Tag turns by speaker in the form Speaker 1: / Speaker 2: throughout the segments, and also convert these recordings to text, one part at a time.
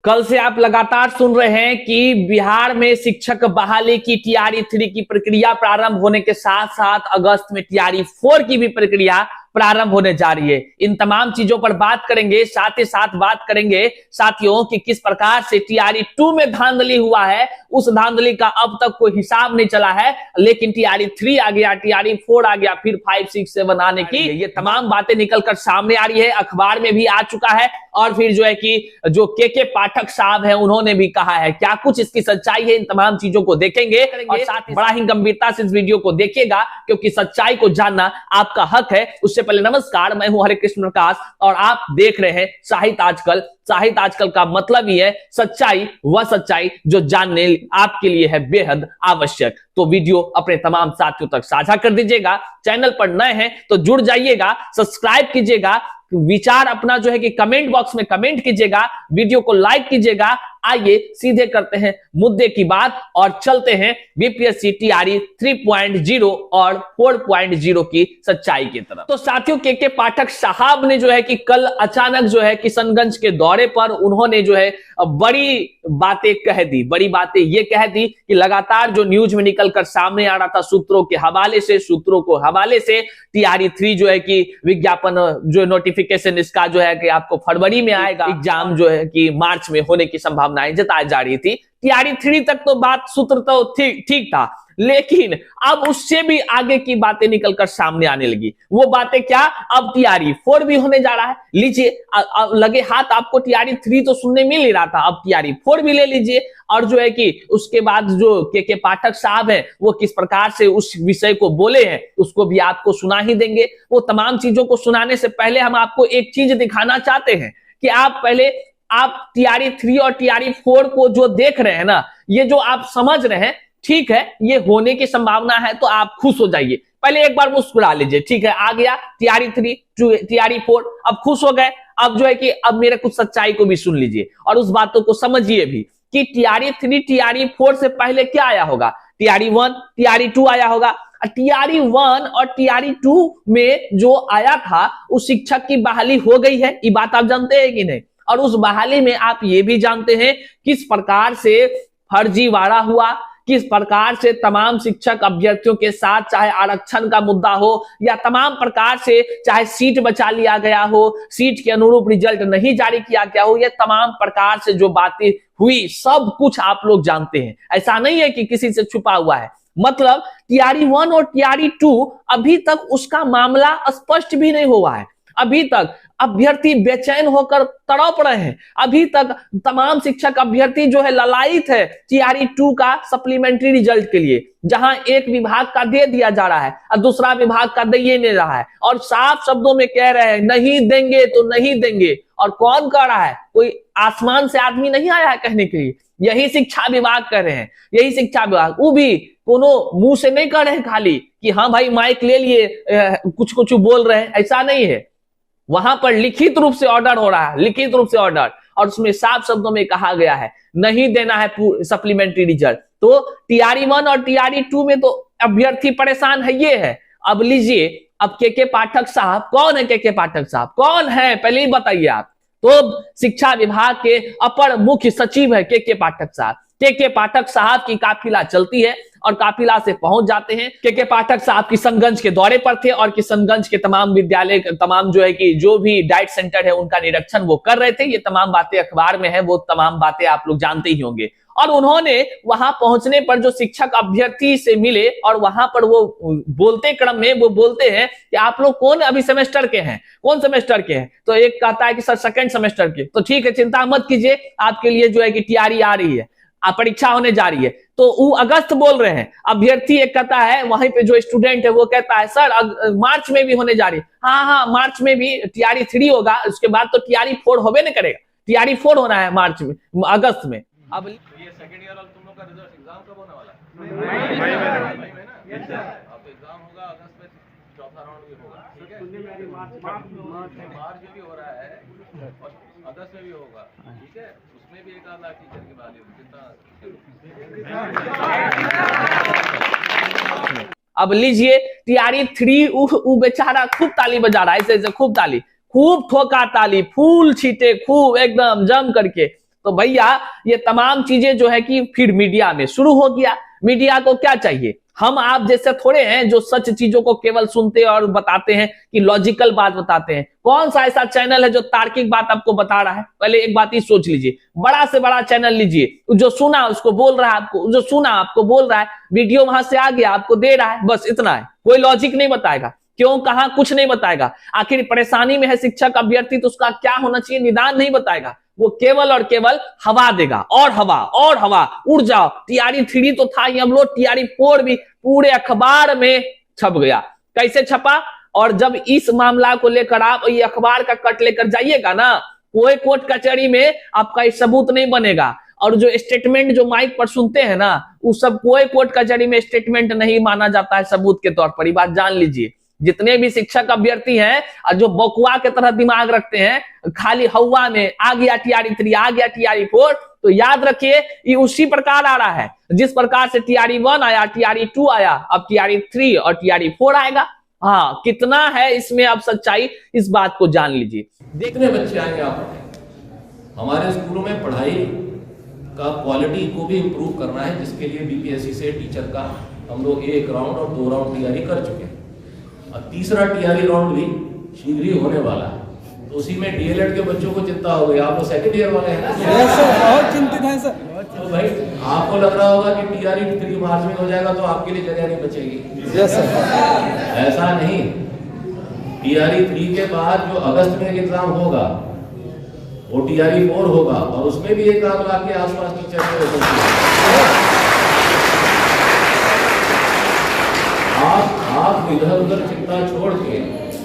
Speaker 1: कल से आप लगातार सुन रहे हैं कि बिहार में शिक्षक बहाली की टीआरई 3 की प्रक्रिया प्रारंभ होने के साथ साथ अगस्त में टीआरई 4 की भी प्रक्रिया प्रारंभ होने जा रही है। इन तमाम चीजों पर बात करेंगे, साथ ही साथ बात करेंगे साथियों कि किस प्रकार से टीआरई 2 में धांधली हुआ है। उस धांधली का अब तक कोई हिसाब नहीं चला है, लेकिन टीआरई 3 आ गया, टीआरई 4 आ गया, फिर 5, 6, 7 आने की ये तमाम बातें निकलकर सामने आ रही है। अखबार में भी आ चुका है और फिर जो है कि जो के पाठक साहब हैं उन्होंने भी कहा है। क्या कुछ इसकी सच्चाई है, इन तमाम चीजों को देखेंगे और साथ ही बड़ा ही गंभीरता से इस वीडियो को देखिएगा, क्योंकि सच्चाई को जानना आपका हक है। उससे पहले नमस्कार, मैं हूं हरे कृष्ण प्रकाश और आप देख रहे हैं साहित्य आजकल। साहित्य आजकल का मतलब ही है सच्चाई, वह सच्चाई जो जानने आपके लिए है बेहद आवश्यक। तो वीडियो अपने तमाम साथियों तक साझा कर दीजिएगा। चैनल पर नए हैं तो जुड़ जाइएगा, सब्सक्राइब कीजिएगा, विचार अपना जो है कि कमेंट बॉक्स में कमेंट कीजिएगा, वीडियो को लाइक कीजिएगा। आइए सीधे करते हैं मुद्दे की बात और चलते हैं बीपीएससी टीआरई 3.0 और 4.0 की सच्चाई की तरफ। तो साथियों, के पाठक साहब ने जो है कि कल अचानक जो है किशनगंज के दौरे पर उन्होंने जो है बड़ी बातें कह दी। बड़ी बातें ये कह दी कि लगातार जो न्यूज में निकलकर सामने आ रहा था सूत्रों के हवाले से टीआरई 3 जो है कि विज्ञापन जो नोटिफिकेशन इसका जो है कि आपको फरवरी में आएगा, एग्जाम जो है कि मार्च में होने की संभावनाएं जताई जा रही थी। टीआरई 3 तक तो बात सूत्र तो ठीक था, लेकिन अब उससे भी आगे की बातें निकलकर सामने आने लगी। वो बातें क्या, अब टीआरई 4 भी होने जा रहा है। लीजिए, लगे हाथ आपको टीआरई 3 तो सुनने मिल ही रहा था, अब टीआरई 4 भी ले लीजिए। और जो है कि उसके बाद जो के पाठक साहब हैं वो किस प्रकार से उस विषय को बोले हैं उसको भी आपको सुना ही देंगे। वो तमाम चीजों को सुनाने से पहले हम आपको एक चीज दिखाना चाहते हैं कि आप टीआरई 3 और टीआरई 4 को जो देख रहे हैं ना, ये जो आप समझ रहे हैं, ठीक है, ये होने की संभावना है तो आप खुश हो जाइए। पहले एक बार मुस्कुरा लीजिए, ठीक है, आ गया टीआरई 3, टीआरई 4, अब खुश हो गए। अब जो है कि अब मेरे कुछ सच्चाई को भी सुन लीजिए और उस बातों को समझिए भी कि टीआरई 3, टीआरई 4 से पहले क्या आया होगा। टीआरई 1, टीआरई 2 आया होगा। टीआरई 1 और टीआरई 2 में जो आया था उस शिक्षक की बहाली हो गई है, ये बात आप जानते हैं कि नहीं। और उस बहाली में आप ये भी जानते हैं किस प्रकार से फर्जीवाड़ा हुआ, किस प्रकार से तमाम शिक्षक अभ्यर्थियों के साथ, चाहे आरक्षण का मुद्दा हो या तमाम प्रकार से चाहे सीट बचा लिया गया हो, सीट के अनुरूप रिजल्ट नहीं जारी किया गया हो, यह तमाम प्रकार से जो बातें हुई सब कुछ आप लोग जानते हैं। ऐसा नहीं है कि किसी से छुपा हुआ है। मतलब टीआरई 1 और टीआरई 2 अभी तक उसका मामला स्पष्ट भी नहीं हुआ है। अभी तक अभ्यर्थी बेचैन होकर तड़प रहे हैं। अभी तक तमाम शिक्षक अभ्यर्थी जो है ललायित है टीआरई 2 का सप्लीमेंट्री रिजल्ट के लिए, जहां एक विभाग का दे दिया जा रहा है और दूसरा विभाग का दे नहीं रहा है और साफ शब्दों में कह रहे हैं नहीं देंगे तो नहीं देंगे। और कौन कह रहा है? कोई आसमान से आदमी नहीं आया है कहने के लिए, यही शिक्षा विभाग कह रहे हैं, यही शिक्षा विभाग। वो भी कोनो मुंह से नहीं कह रहे हैं खाली कि हाँ भाई माइक ले लिए कुछ बोल रहे हैं, ऐसा नहीं है। वहां पर लिखित रूप से ऑर्डर हो रहा है, लिखित रूप से ऑर्डर, और उसमें साफ शब्दों में कहा गया है नहीं देना है सप्लीमेंट्री रिजल्ट। तो टीआरई 1 और टीआरई 2 में तो अभ्यर्थी परेशान है, ये है। अब लीजिए, अब के पाठक साहब कौन है? के पाठक साहब कौन है पहले ही बताइए आप। तो शिक्षा विभाग के अपर मुख्य सचिव है के पाठक साहब। के पाठक साहब की काफिला चलती है और काफिला से पहुंच जाते हैं। के पाठक साहब किशनगंज के दौरे पर थे और किशनगंज के तमाम विद्यालय, तमाम जो है कि जो भी डाइट सेंटर है उनका निरीक्षण वो कर रहे थे। ये तमाम बातें अखबार में है, वो तमाम बातें आप लोग जानते ही होंगे। और उन्होंने वहां पहुंचने पर जो शिक्षक अभ्यर्थी से मिले और वहां पर वो बोलते क्रम में वो बोलते हैं कि आप लोग कौन अभी सेमेस्टर के हैं, कौन सेमेस्टर के हैं? तो एक कहता है कि सर सेकंड सेमेस्टर के। तो ठीक है, चिंता मत कीजिए, आपके लिए जो है कि टीआरई आ रही है, परीक्षा होने जा रही है। तो वो अगस्त बोल रहे हैं। अभ्यर्थी एक कहता है, वहीं पे जो स्टूडेंट है वो कहता है सर मार्च में भी होने जा रही है। हाँ, मार्च में भी टीआरई 3 होगा, उसके बाद तो टीआरई 4 होबे नहीं करेगा। टीआरई 4 होना है मार्च में, अगस्त में। अब
Speaker 2: ये सेकंड ईयर वाला तुम लोग का रिजल्ट एग्जाम कब होने वाला है? मई में ना? अब एग्जाम होगा अगस्त में, चौथा राउंड भी होगा, ठीक है। मार्च में भी हो रहा है और अगस्त में भी होगा, ठीक है। उसमें भी 1 आध लाख टीचर की बहाली होगी, चिंता।
Speaker 1: अब लीजिए टीआरई 3, वो बेचारा खूब ताली बजा रहा है, ऐसे खूब ताली, खूब ठोका ताली, फूल छीटे खूब एकदम जम करके। तो भैया ये तमाम चीजें जो है कि फिर मीडिया में शुरू हो गया। मीडिया को क्या चाहिए, हम आप जैसे थोड़े हैं जो सच चीजों को केवल सुनते और बताते हैं कि लॉजिकल बात बताते हैं। कौन सा ऐसा चैनल है जो तार्किक बात आपको बता रहा है? पहले एक बात ही सोच लीजिए, बड़ा से बड़ा चैनल लीजिए, जो सुना उसको बोल रहा है आपको, जो सुना आपको बोल रहा है, वीडियो वहां से आ गया आपको दे रहा है, बस इतना है। कोई लॉजिक नहीं बताएगा, क्यों कहां कुछ नहीं बताएगा। आखिर परेशानी में है शिक्षक अभ्यर्थी तो उसका क्या होना चाहिए निदान नहीं बताएगा। वो केवल और केवल हवा देगा, और हवा उड़ जाओ। टीआरई 3 तो था ही, हम लोग टीआरई 4 भी पूरे अखबार में छप गया। कैसे छपा? और जब इस मामला को लेकर आप ये अखबार का कट लेकर जाइएगा ना, कोई कोर्ट कचहरी में आपका ये सबूत नहीं बनेगा। और जो स्टेटमेंट जो माइक पर सुनते हैं ना, उस सब कोई कोर्ट कचहरी में स्टेटमेंट नहीं माना जाता है सबूत के तौर पर। ये बात जान लीजिए। जितने भी शिक्षक अभ्यर्थी हैं और जो बकुआ के तरह दिमाग रखते हैं, खाली हवा में आ गया टीआरई 3, आ गया टीआरई 4, तो याद रखिए ये उसी प्रकार आ रहा है जिस प्रकार से टीआरई 1 आया, टीआरई 2 आया, अब टीआरई 3 और टीआरई 4 आएगा। हाँ, कितना है इसमें अब सच्चाई, इस बात को जान लीजिए।
Speaker 2: कितने बच्चे आएंगे आप? हमारे स्कूलों में पढ़ाई का क्वालिटी को भी इम्प्रूव करना है, जिसके लिए बीपीएससी से टीचर का हम लोग 1 राउंड और 2 राउंड तैयारी कर चुके हैं, और तीसरा टीआरई राउंड भी शीघ्र ही होने वाला है। तो उसी में डीएलएड के बच्चों को चिंता हो गई। आप लोग सेकंड ईयर वाले हैं ना?
Speaker 3: बहुत चिंतित हैं सर।
Speaker 2: तो भाई आपको लग रहा होगा कि टीआरई 3 मार्च में हो जाएगा तो आपके लिए जगह नहीं बचेगी। ऐसा नहीं, टीआरई 3 के बाद जो अगस्त में एग्जाम होगा वो टीआरई 4 होगा, और उसमें भी 1 लाख के आसपास टीचर आप इधर उधर चिंता छोड़ के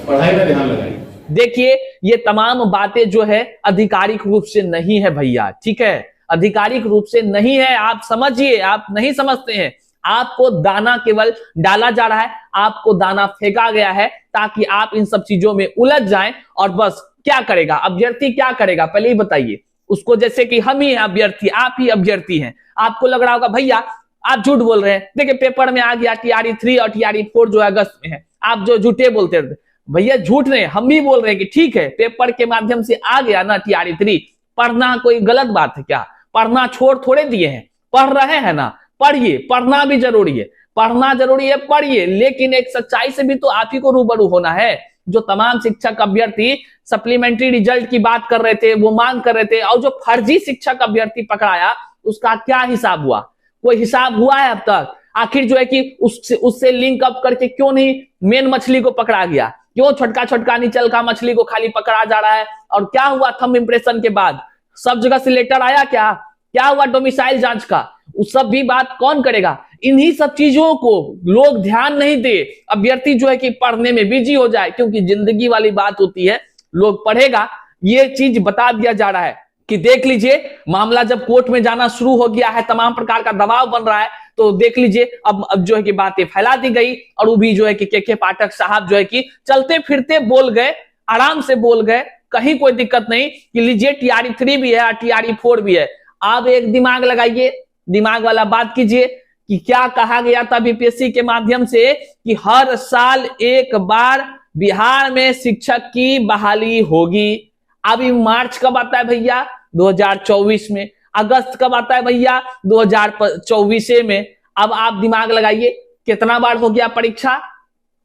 Speaker 2: पढ़ाई में ध्यान लगाइए।
Speaker 1: देखिए ये तमाम बातें जो है आधिकारिक रूप से नहीं है भैया, ठीक है, आधिकारिक रूप से नहीं है। आप समझिए, आप नहीं समझते हैं। आपको दाना केवल डाला जा रहा है, आपको दाना फेंका गया है ताकि आप इन सब चीजों में उलझ जाएं। और बस क्या करेगा अभ्यर्थी, क्या करेगा पहले ही बताइए उसको। जैसे कि हम ही हैं अभ्यर्थी, आप ही अभ्यर्थी हैं, आपको लग रहा होगा भैया आप झूठ बोल रहे हैं, देखिए पेपर में आ गया टीआरई 3 और टीआरई 4 जो अगस्त में है, आप जो झूठे बोलते रहते। भैया झूठ नहीं, हम भी बोल रहे हैं कि ठीक है पेपर के माध्यम से आ गया ना टीआरई 3, पढ़ना कोई गलत बात है क्या? पढ़ना छोड़ थोड़े दिए हैं, पढ़ रहे हैं ना, पढ़िए, पढ़ना भी जरूरी है, पढ़ना जरूरी है, पढ़िए। लेकिन एक सच्चाई से भी तो आप ही को रूबरू होना है। जो तमाम शिक्षक अभ्यर्थी सप्लीमेंट्री रिजल्ट की बात कर रहे थे, वो मांग कर रहे थे, और जो फर्जी शिक्षक अभ्यर्थी पकड़ाया उसका क्या हिसाब हुआ? कोई हिसाब हुआ है अब तक? आखिर जो है कि उससे लिंक अप करके क्यों नहीं मेन मछली को पकड़ा गया? क्यों छोटका निचल का मछली को खाली पकड़ा जा रहा है? और क्या हुआ थंब इंप्रेशन के बाद? सब जगह से लेटर आया क्या हुआ डोमिसाइल जांच का? उस सब भी बात कौन करेगा? इन्हीं सब चीजों को लोग ध्यान नहीं दे, अभ्यर्थी जो है कि पढ़ने में बिजी हो जाए, क्योंकि जिंदगी वाली बात होती है, लोग पढ़ेगा। ये चीज बता दिया जा रहा है कि देख लीजिए मामला जब कोर्ट में जाना शुरू हो गया है, तमाम प्रकार का दबाव बन रहा है, तो देख लीजिए अब जो है कि बातें फैला दी गई। और वो भी जो है कि के पाठक साहब जो है कि चलते फिरते बोल गए, आराम से बोल गए, कहीं कोई दिक्कत नहीं कि लीजिए टीआरई 3 भी है, टीआरई 4 भी है। आप एक दिमाग लगाइए, दिमाग वाला बात कीजिए कि क्या कहा गया था बीपीएससी के माध्यम से कि हर साल एक बार बिहार में शिक्षक की बहाली होगी। अभी मार्च कब आता है भैया? 2024 में। अगस्त कब आता है भैया? 2024 में। अब आप दिमाग लगाइए कितना बार हो गया परीक्षा?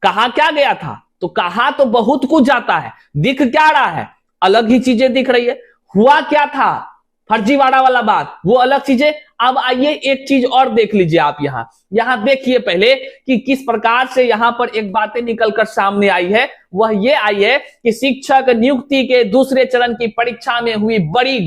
Speaker 1: कहा क्या गया था? तो कहा तो बहुत कुछ जाता है, दिख क्या रहा है? अलग ही चीजें दिख रही है। हुआ क्या था? फर्जीवाड़ा वाला बात, वो अलग चीजें। अब आइए एक चीज और देख लीजिए आप यहाँ देखिए पहले कि किस प्रकार से यहाँ पर एक बातें निकलकर सामने आई है। वह ये आई है कि शिक्षक नियुक्ति के दूसरे चरण की परीक्षा में हुई बड़ी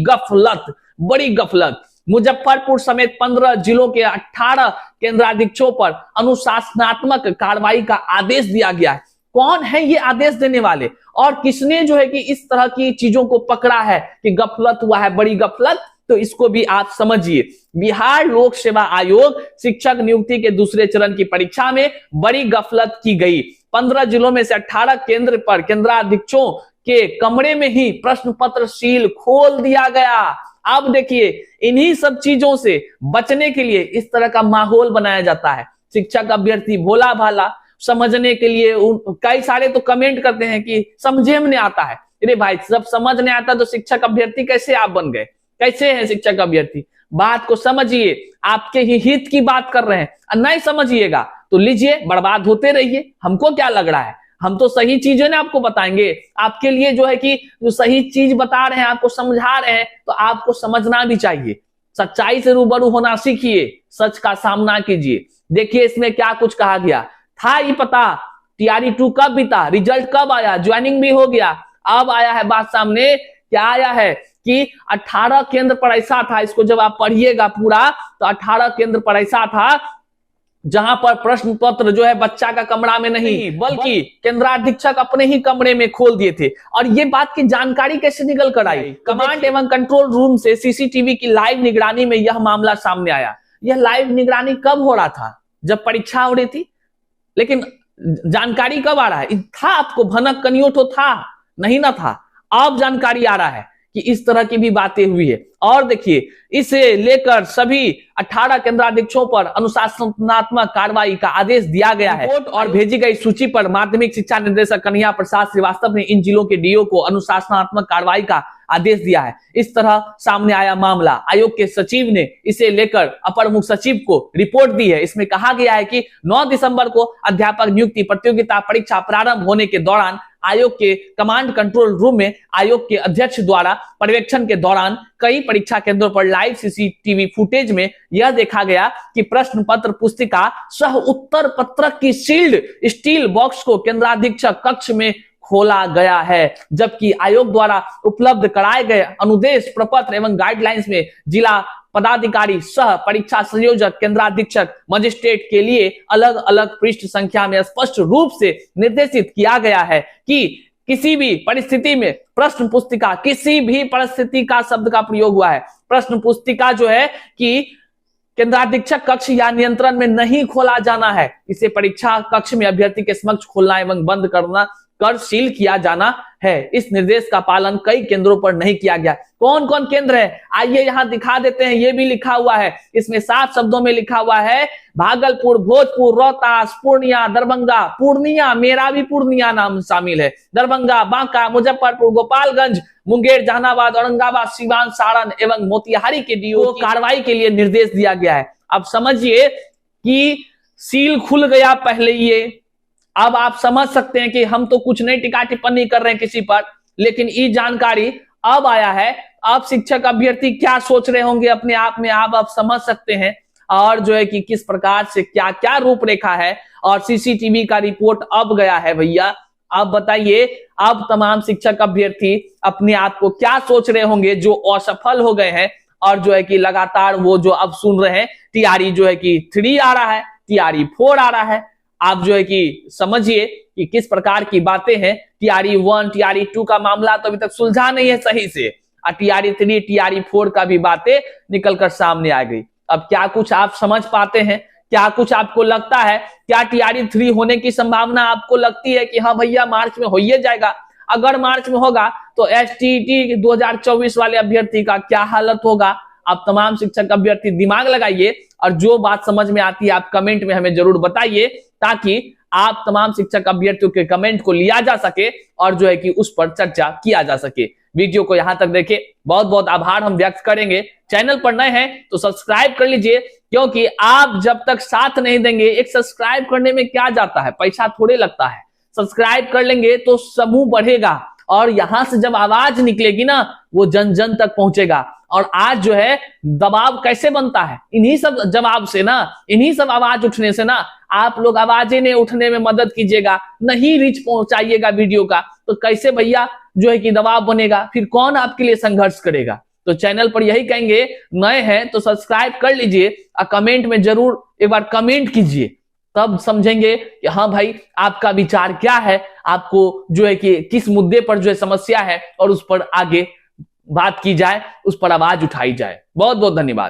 Speaker 1: गफलत। मुजफ्फरपुर समेत 15 जिलों के 18 केंद्राधीशों पर अनुशासनात्मक कार्रवाई का आदेश दिया गया है। कौन है ये आदेश देने वाले, और किसने जो है कि इस तरह की चीजों को पकड़ा है कि गफलत हुआ है, बड़ी गफलत? तो इसको भी आप समझिए। बिहार लोक सेवा आयोग शिक्षक नियुक्ति के दूसरे चरण की परीक्षा में बड़ी गफलत की गई। 15 जिलों में से 18 केंद्र पर केंद्राधीशों के कमरे में ही प्रश्न पत्र सील खोल दिया गया। अब देखिए इन्हीं सब चीजों से बचने के लिए इस तरह का माहौल बनाया जाता है। शिक्षक अभ्यर्थी भोला भाला समझने के लिए कई सारे तो कमेंट करते हैं कि समझे में नहीं आता है। अरे भाई, जब समझ नहीं आता तो शिक्षक अभ्यर्थी कैसे आप बन गए? कैसे हैं शिक्षक अभ्यर्थी, बात को समझिए, आपके ही हित की बात कर रहे हैं। नहीं समझिएगा तो लीजिए, बर्बाद होते रहिए, हमको क्या लग रहा है, हम तो सही चीजें ना आपको बताएंगे। आपके लिए जो है कि जो सही चीज बता रहे हैं, आपको समझा रहे हैं, तो आपको समझना भी चाहिए। सच्चाई से रूबरू होना सीखिए, सच का सामना कीजिए। देखिए इसमें क्या कुछ कहा गया था, ये पता टीआरई 2 कब बीता, रिजल्ट कब आया, ज्वाइनिंग भी हो गया। अब आया है बात सामने, क्या आया है कि 18 केंद्र पर ऐसा था, इसको जब आप पढ़िएगा पूरा तो 18 केंद्र पर ऐसा था जहां पर प्रश्न पत्र जो है बच्चा का कमरा में नहीं बल्कि केंद्राधीक्षक अपने ही कमरे में खोल दिए थे। और ये बात की जानकारी कैसे निकल कर आई, कमांड एवं कंट्रोल रूम से सीसीटीवी की लाइव निगरानी में यह मामला सामने आया। यह लाइव निगरानी कब हो रहा था, जब परीक्षा हो रही थी, लेकिन जानकारी कब आ रहा है, था आपको भनक कनियो तो था नहीं ना था, अब जानकारी आ रहा है कि इस तरह की भी बातें हुई है। और देखिए इसे लेकर सभी 18 केंद्राधीक्षों पर अनुशासनात्मक कार्रवाई का आदेश दिया गया है और भेजी गई सूची पर माध्यमिक शिक्षा निदेशक कन्हैया प्रसाद श्रीवास्तव ने इन जिलों के डीओ को अनुशासनात्मक कार्रवाई का आदेश दिया है। इस तरह सामने आया मामला, आयोग के सचिव ने इसे लेकर अपर मुख्य सचिव को रिपोर्ट दी है। इसमें कहा गया है कि 9 दिसंबर को अध्यापक नियुक्ति प्रतियोगिता परीक्षा प्रारंभ होने के दौरान आयोग के कमांड कंट्रोल रूम में आयोग के अध्यक्ष द्वारा पर्यवेक्षण के दौरान कई परीक्षा केंद्रों पर लाइव सीसीटीवी फुटेज में यह देखा गया कि प्रश्न पत्र पुस्तिका सह उत्तर पत्रक की सील्ड स्टील बॉक्स को केंद्राधीक्षक कक्ष में खोला गया है, जबकि आयोग द्वारा उपलब्ध कराए गए अनुदेश प्रपत्र एवं गाइडलाइंस में जिला पदाधिकारी सह परीक्षा संयोजक केंद्राधीक्षक मजिस्ट्रेट के लिए अलग अलग पृष्ठ संख्या में स्पष्ट रूप से निर्देशित किया गया है कि किसी भी परिस्थिति में प्रश्न पुस्तिका, किसी भी परिस्थिति का शब्द का प्रयोग हुआ है, प्रश्न पुस्तिका जो है कि केंद्राधीक्षक कक्ष या नियंत्रण में नहीं खोला जाना है, इसे परीक्षा कक्ष में अभ्यर्थी के समक्ष खोलना एवं बंद करना कर सील किया जाना है। इस निर्देश का पालन कई केंद्रों पर नहीं किया गया। कौन कौन केंद्र है, आइए यहां दिखा देते हैं। ये भी लिखा हुआ है, इसमें 7 शब्दों में लिखा हुआ है, भागलपुर, भोजपुर, रोहतास, पूर्णिया, दरभंगा, पूर्णिया, मेरा भी पूर्णिया नाम शामिल है, दरभंगा, बांका, मुजफ्फरपुर, गोपालगंज, मुंगेर, जहानाबाद, औरंगाबाद, सीवान, सारण एवं मोतिहारी के डीओ को कार्रवाई के लिए निर्देश दिया गया है। अब समझिए कि सील खुल गया पहले ये, अब आप समझ सकते हैं कि हम तो कुछ नहीं टिक्का टिप्पणी कर रहे हैं किसी पर, लेकिन ये जानकारी अब आया है। अब शिक्षक अभ्यर्थी क्या सोच रहे होंगे अपने आप में, आप समझ सकते हैं। और जो है कि किस प्रकार से क्या क्या रूपरेखा है, और सीसीटीवी का रिपोर्ट अब गया है भैया। अब बताइए, अब तमाम शिक्षक अभ्यर्थी अपने आप को क्या सोच रहे होंगे जो असफल हो गए हैं, और जो है कि लगातार वो जो अब सुन रहे हैं टीआरई जो है कि 3 आ रहा है, टीआरई 4 आ रहा है। आप जो है कि समझिए कि किस प्रकार की बातें हैं। टीआरई 1, टीआरई 2 का मामला तो अभी तक सुलझा नहीं है सही से, और टीआरई 3, टीआरई 4 का भी बातें निकलकर सामने आ गई। अब क्या कुछ आप समझ पाते हैं, क्या कुछ आपको लगता है, क्या टीआरई 3 होने की संभावना आपको लगती है कि हाँ भैया मार्च में हो ही जाएगा? अगर मार्च में होगा तो एसटीईटी 2024 वाले अभ्यर्थी का क्या हालत होगा? आप तमाम शिक्षक अभ्यर्थी दिमाग लगाइए, और जो बात समझ में आती है आप कमेंट में हमें जरूर बताइए, ताकि आप तमाम शिक्षक अभ्यर्थियों के कमेंट को लिया जा सके और जो है कि उस पर चर्चा किया जा सके। वीडियो को यहां तक देखे बहुत बहुत आभार हम व्यक्त करेंगे। चैनल पर नए हैं तो सब्सक्राइब कर लीजिए, क्योंकि आप जब तक साथ नहीं देंगे, एक सब्सक्राइब करने में क्या जाता है, पैसा थोड़े लगता है। सब्सक्राइब कर लेंगे तो समूह बढ़ेगा, और यहां से जब आवाज निकलेगी ना, वो जन जन तक पहुंचेगा। और आज जो है दबाव कैसे बनता है, इन्हीं सब जवाब से ना, इन्हीं सब आवाज उठने से ना। आप लोग आवाजें ने उठने में मदद कीजिएगा, नहीं रीच पहुंचाइएगा वीडियो का, तो कैसे भैया जो है कि दबाव बनेगा, फिर कौन आपके लिए संघर्ष करेगा? तो चैनल पर यही कहेंगे, नए हैं तो सब्सक्राइब कर लीजिए, और कमेंट में जरूर एक बार कमेंट कीजिए, तब समझेंगे कि हाँ भाई आपका विचार क्या है, आपको जो है कि किस मुद्दे पर जो है समस्या है, और उस पर आगे बात की जाए, उस पर आवाज उठाई जाए। बहुत बहुत धन्यवाद।